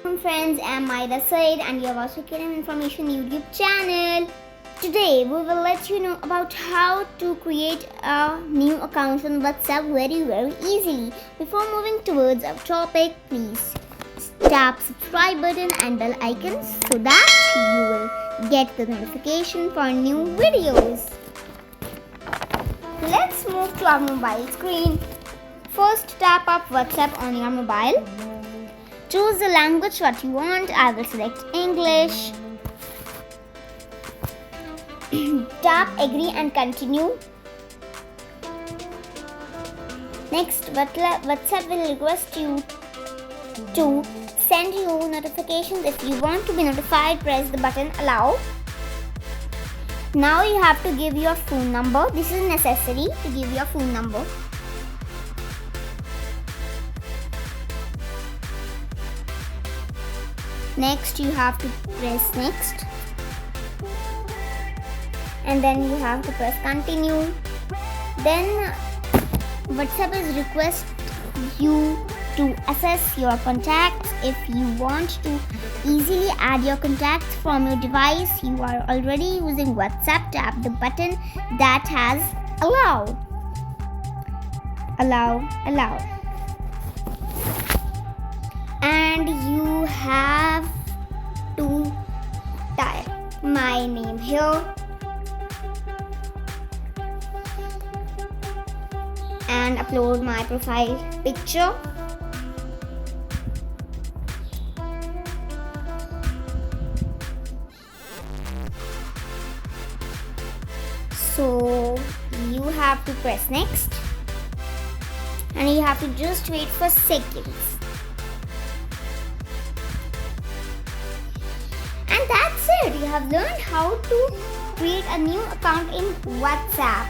Friends, I'm Maida Said and you're watching Kiran Information YouTube channel. Today we will let you know about how to create a new account on WhatsApp very easily. Before moving towards our topic, please tap subscribe button and bell icon so that you will get the notification for new videos. Let's move to our mobile screen. First, tap up WhatsApp on your mobile. Choose the language what you want. I will select English. Tap agree and continue. Next, WhatsApp will request you to send you notifications. If you want to be notified, press the button allow. Now you have to give your phone number. This is necessary to give your phone number. Next, you have to press next, and then you have to press continue. Then WhatsApp is request you to access your contacts. If you want to easily add your contacts from your device, you are already using WhatsApp, tap the button that has allow. And you have to type my name here and upload my profile picture. So you have to press next and you have to just wait for seconds. And that's it. You have learned how to create a new account in WhatsApp.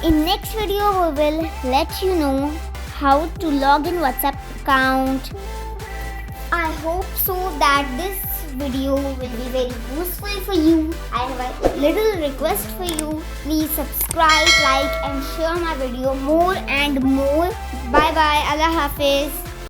In next video, we will let you know how to log in WhatsApp account. I hope so that this video will be very useful for you. I have a little request for you. Please subscribe, like and share my video more and more. Bye bye. Allah Hafiz.